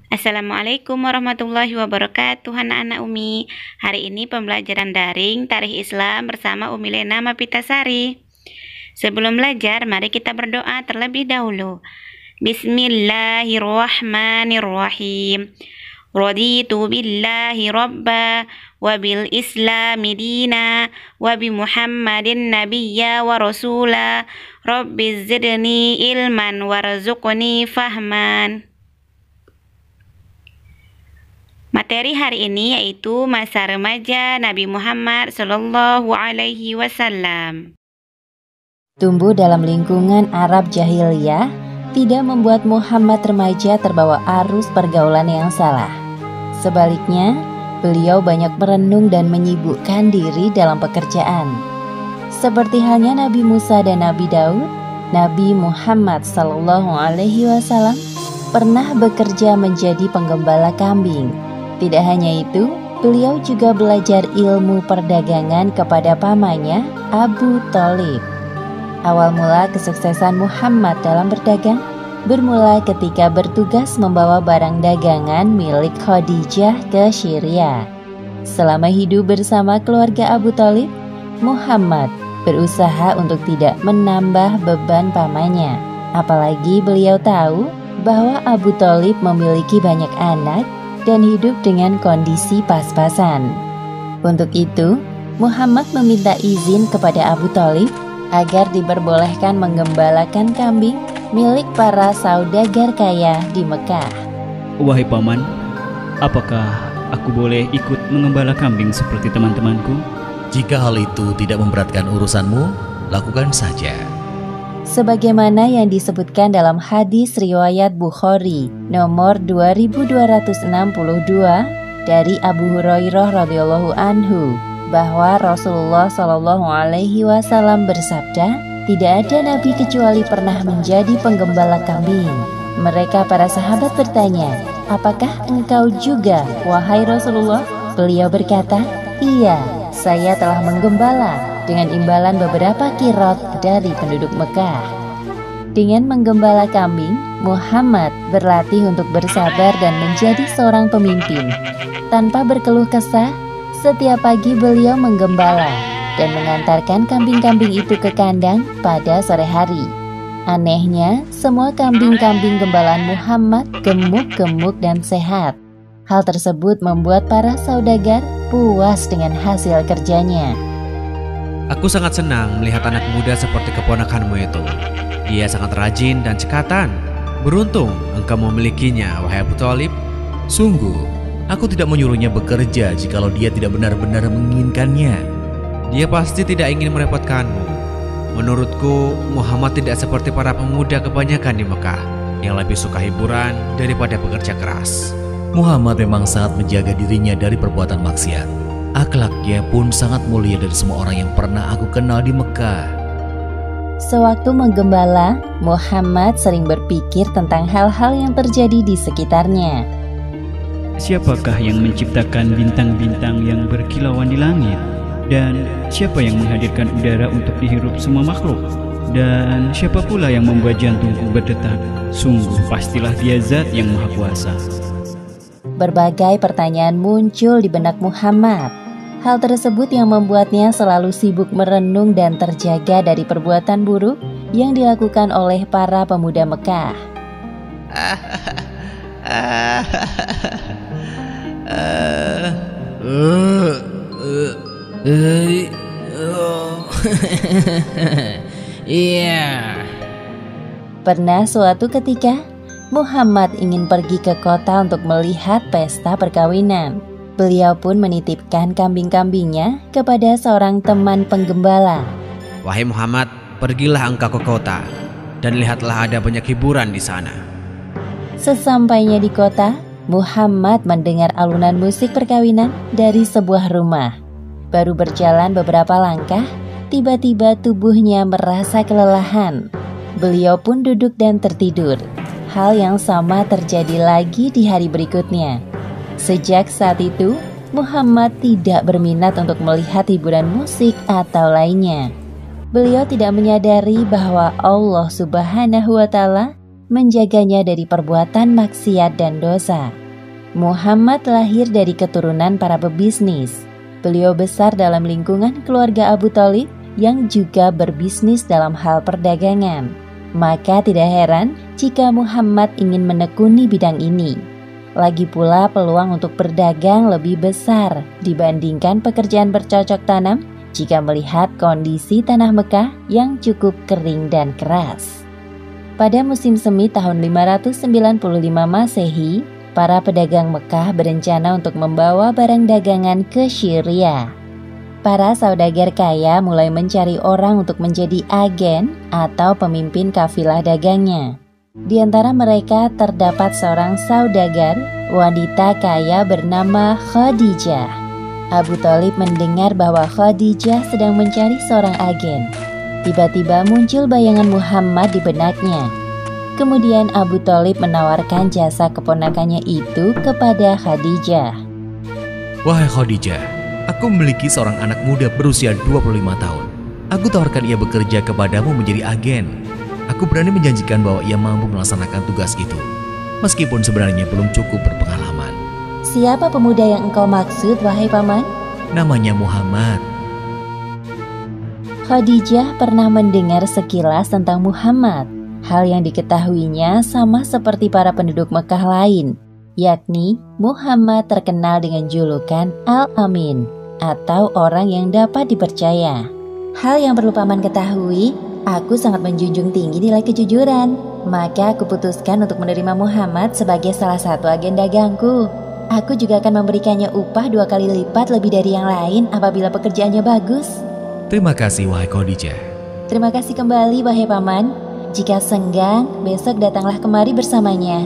Assalamualaikum warahmatullahi wabarakatuh, anak-anak Umi. Hari ini pembelajaran daring Tarikh Islam bersama Umi Lena Mapitasari. Sebelum belajar, mari kita berdoa terlebih dahulu. Bismillahirrahmanirrahim. Raditu billahi rabba wa bil islami dina wa bi Muhammadin nabiyya wa rasula. Rabbi zidni ilman warzuqni fahman. Materi hari ini yaitu masa remaja Nabi Muhammad Shallallahu Alaihi Wasallam. Tumbuh dalam lingkungan Arab jahiliyah tidak membuat Muhammad remaja terbawa arus pergaulan yang salah. Sebaliknya, beliau banyak merenung dan menyibukkan diri dalam pekerjaan. Seperti halnya Nabi Musa dan Nabi Daud, Nabi Muhammad Shallallahu Alaihi Wasallam pernah bekerja menjadi penggembala kambing. Tidak hanya itu, beliau juga belajar ilmu perdagangan kepada pamannya, Abu Thalib. Awal mula kesuksesan Muhammad dalam berdagang bermula ketika bertugas membawa barang dagangan milik Khadijah ke Syria. Selama hidup bersama keluarga Abu Thalib, Muhammad berusaha untuk tidak menambah beban pamannya. Apalagi beliau tahu bahwa Abu Thalib memiliki banyak anak dan hidup dengan kondisi pas-pasan. Untuk itu, Muhammad meminta izin kepada Abu Thalib agar diperbolehkan menggembalakan kambing milik para saudagar kaya di Mekah. Wahai paman, apakah aku boleh ikut mengembala kambing seperti teman-temanku? Jika hal itu tidak memberatkan urusanmu, lakukan saja. Sebagaimana yang disebutkan dalam hadis riwayat Bukhari nomor 2262 dari Abu Hurairah radhiyallahu anhu bahwa Rasulullah Shallallahu Alaihi Wasallam bersabda, tidak ada nabi kecuali pernah menjadi penggembala kambing. Mereka para sahabat bertanya, apakah engkau juga, wahai Rasulullah? Beliau berkata, iya, saya telah menggembala dengan imbalan beberapa kirot dari penduduk Mekah. Dengan menggembala kambing, Muhammad berlatih untuk bersabar dan menjadi seorang pemimpin. Tanpa berkeluh kesah, setiap pagi beliau menggembala dan mengantarkan kambing-kambing itu ke kandang pada sore hari. Anehnya, semua kambing-kambing gembalaan Muhammad gemuk-gemuk dan sehat. Hal tersebut membuat para saudagar puas dengan hasil kerjanya. Aku sangat senang melihat anak muda seperti keponakanmu itu. Dia sangat rajin dan cekatan. Beruntung engkau memilikinya, wahai Abu Thalib. Sungguh, aku tidak menyuruhnya bekerja jikalau dia tidak benar-benar menginginkannya. Dia pasti tidak ingin merepotkanmu. Menurutku, Muhammad tidak seperti para pemuda kebanyakan di Mekah yang lebih suka hiburan daripada bekerja keras. Muhammad memang sangat menjaga dirinya dari perbuatan maksiat. Akhlaknya pun sangat mulia dari semua orang yang pernah aku kenal di Mekah. Sewaktu menggembala, Muhammad sering berpikir tentang hal-hal yang terjadi di sekitarnya. Siapakah yang menciptakan bintang-bintang yang berkilauan di langit? Dan siapa yang menghadirkan udara untuk dihirup semua makhluk? Dan siapa pula yang membuat jantungku berdetak? Sungguh pastilah dia zat yang maha kuasa. Berbagai pertanyaan muncul di benak Muhammad. Hal tersebut yang membuatnya selalu sibuk merenung dan terjaga dari perbuatan buruk yang dilakukan oleh para pemuda Mekah. Pernah suatu ketika, Muhammad ingin pergi ke kota untuk melihat pesta perkawinan. Beliau pun menitipkan kambing-kambingnya kepada seorang teman penggembala. Wahai Muhammad, pergilah engkau ke kota dan lihatlah ada banyak hiburan di sana. Sesampainya di kota, Muhammad mendengar alunan musik perkawinan dari sebuah rumah. Baru berjalan beberapa langkah, tiba-tiba tubuhnya merasa kelelahan. Beliau pun duduk dan tertidur. Hal yang sama terjadi lagi di hari berikutnya. Sejak saat itu, Muhammad tidak berminat untuk melihat hiburan musik atau lainnya. Beliau tidak menyadari bahwa Allah Subhanahu wa Ta'ala menjaganya dari perbuatan maksiat dan dosa. Muhammad lahir dari keturunan para pebisnis. Beliau besar dalam lingkungan keluarga Abu Thalib yang juga berbisnis dalam hal perdagangan. Maka tidak heran jika Muhammad ingin menekuni bidang ini. Lagi pula peluang untuk berdagang lebih besar dibandingkan pekerjaan bercocok tanam jika melihat kondisi tanah Mekah yang cukup kering dan keras. Pada musim semi tahun 595 Masehi, para pedagang Mekah berencana untuk membawa barang dagangan ke Syria. Para saudagar kaya mulai mencari orang untuk menjadi agen atau pemimpin kafilah dagangnya. Di antara mereka terdapat seorang saudagar, wanita kaya bernama Khadijah. Abu Thalib mendengar bahwa Khadijah sedang mencari seorang agen. Tiba-tiba muncul bayangan Muhammad di benaknya. Kemudian Abu Thalib menawarkan jasa keponakannya itu kepada Khadijah. Wahai Khadijah, aku memiliki seorang anak muda berusia 25 tahun. Aku tawarkan ia bekerja kepadamu menjadi agen. Aku berani menjanjikan bahwa ia mampu melaksanakan tugas itu, meskipun sebenarnya belum cukup berpengalaman. Siapa pemuda yang engkau maksud, wahai paman? Namanya Muhammad. Khadijah pernah mendengar sekilas tentang Muhammad. Hal yang diketahuinya sama seperti para penduduk Mekah lain, yakni Muhammad terkenal dengan julukan Al-Amin atau orang yang dapat dipercaya. Hal yang perlu paman ketahui, aku sangat menjunjung tinggi nilai kejujuran. Maka aku putuskan untuk menerima Muhammad sebagai salah satu agen dagangku. Aku juga akan memberikannya upah 2 kali lipat lebih dari yang lain apabila pekerjaannya bagus. Terima kasih wahai Khadijah. Terima kasih kembali wahai paman. Jika senggang, besok datanglah kemari bersamanya.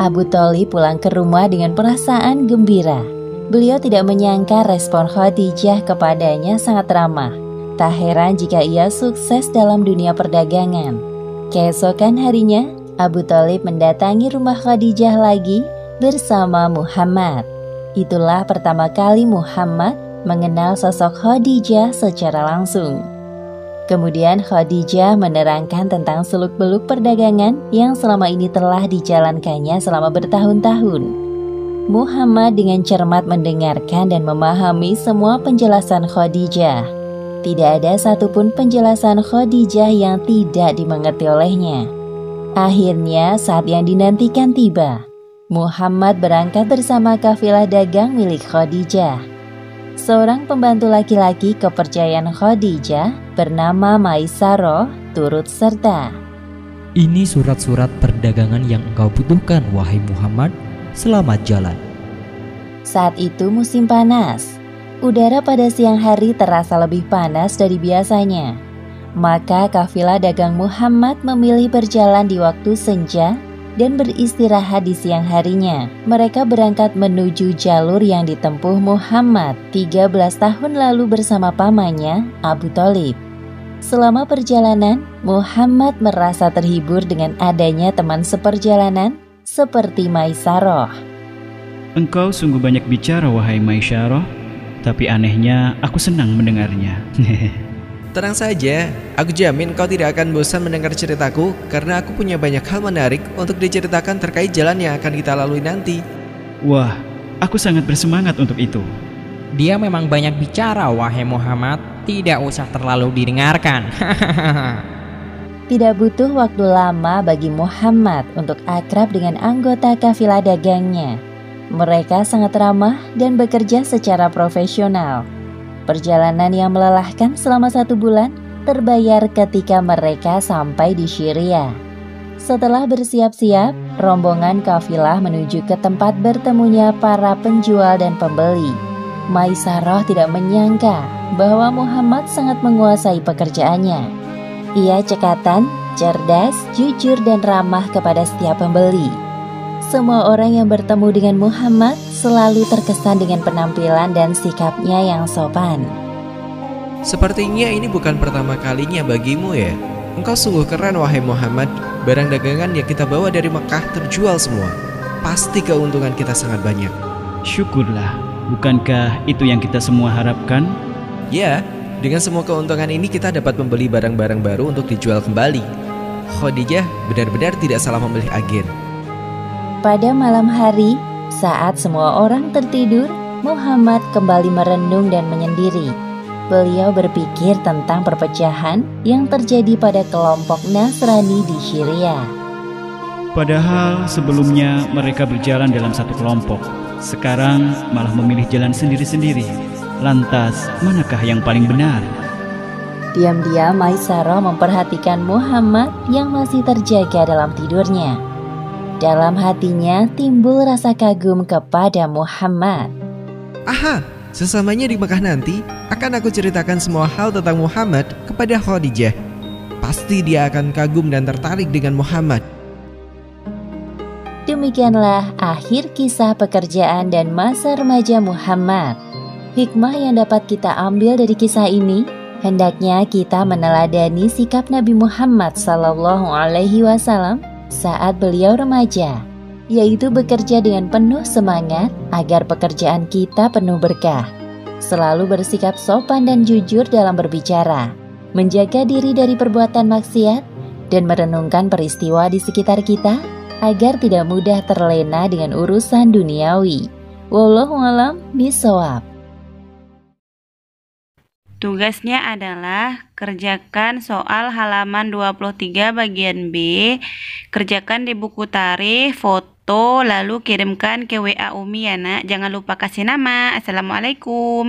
Abu Thalib pulang ke rumah dengan perasaan gembira. Beliau tidak menyangka respon Khadijah kepadanya sangat ramah. Tak heran jika ia sukses dalam dunia perdagangan. Keesokan harinya, Abu Thalib mendatangi rumah Khadijah lagi bersama Muhammad. Itulah pertama kali Muhammad mengenal sosok Khadijah secara langsung. Kemudian Khadijah menerangkan tentang seluk-beluk perdagangan yang selama ini telah dijalankannya selama bertahun-tahun. Muhammad dengan cermat mendengarkan dan memahami semua penjelasan Khadijah. Tidak ada satupun penjelasan Khadijah yang tidak dimengerti olehnya. Akhirnya saat yang dinantikan tiba. Muhammad berangkat bersama kafilah dagang milik Khadijah. Seorang pembantu laki-laki kepercayaan Khadijah bernama Maisarah turut serta. Ini surat-surat perdagangan yang engkau butuhkan, wahai Muhammad. Selamat jalan. Saat itu musim panas. Udara pada siang hari terasa lebih panas dari biasanya. Maka kafilah dagang Muhammad memilih berjalan di waktu senja dan beristirahat di siang harinya. Mereka berangkat menuju jalur yang ditempuh Muhammad 13 tahun lalu bersama pamannya Abu Thalib. Selama perjalanan, Muhammad merasa terhibur dengan adanya teman seperjalanan seperti Maisarah. Engkau sungguh banyak bicara wahai Maisarah, tapi anehnya aku senang mendengarnya. Tenang saja, aku jamin kau tidak akan bosan mendengar ceritaku karena aku punya banyak hal menarik untuk diceritakan terkait jalan yang akan kita lalui nanti. Wah, aku sangat bersemangat untuk itu. Dia memang banyak bicara, wahai Muhammad. Tidak usah terlalu didengarkan. Tidak butuh waktu lama bagi Muhammad untuk akrab dengan anggota kafilah dagangnya. Mereka sangat ramah dan bekerja secara profesional. Perjalanan yang melelahkan selama 1 bulan terbayar ketika mereka sampai di Syria. Setelah bersiap-siap, rombongan kafilah menuju ke tempat bertemunya para penjual dan pembeli. Maisarah tidak menyangka bahwa Muhammad sangat menguasai pekerjaannya. Ia cekatan, cerdas, jujur dan ramah kepada setiap pembeli. Semua orang yang bertemu dengan Muhammad selalu terkesan dengan penampilan dan sikapnya yang sopan. Sepertinya ini bukan pertama kalinya bagimu ya. Engkau sungguh keren wahai Muhammad. Barang dagangan yang kita bawa dari Mekah terjual semua. Pasti keuntungan kita sangat banyak. Syukurlah, bukankah itu yang kita semua harapkan? Ya, dengan semua keuntungan ini kita dapat membeli barang-barang baru untuk dijual kembali. Khadijah benar-benar tidak salah memilih agen. Pada malam hari, saat semua orang tertidur, Muhammad kembali merenung dan menyendiri. Beliau berpikir tentang perpecahan yang terjadi pada kelompok Nasrani di Syria. Padahal sebelumnya mereka berjalan dalam satu kelompok. Sekarang malah memilih jalan sendiri-sendiri. Lantas, manakah yang paling benar? Diam-diam Maisarah memperhatikan Muhammad yang masih terjaga dalam tidurnya. Dalam hatinya timbul rasa kagum kepada Muhammad. Aha, sesamanya di Mekah nanti akan aku ceritakan semua hal tentang Muhammad kepada Khadijah. Pasti dia akan kagum dan tertarik dengan Muhammad. Demikianlah akhir kisah pekerjaan dan masa remaja Muhammad. Hikmah yang dapat kita ambil dari kisah ini, hendaknya kita meneladani sikap Nabi Muhammad SAW saat beliau remaja, yaitu bekerja dengan penuh semangat agar pekerjaan kita penuh berkah. Selalu bersikap sopan dan jujur dalam berbicara, menjaga diri dari perbuatan maksiat, dan merenungkan peristiwa di sekitar kita agar tidak mudah terlena dengan urusan duniawi. Wallahu a'lam bishawab. Tugasnya adalah kerjakan soal halaman 23 bagian B, kerjakan di buku tarikh, foto, lalu kirimkan ke WA Umi ya nak. Jangan lupa kasih nama. Assalamualaikum.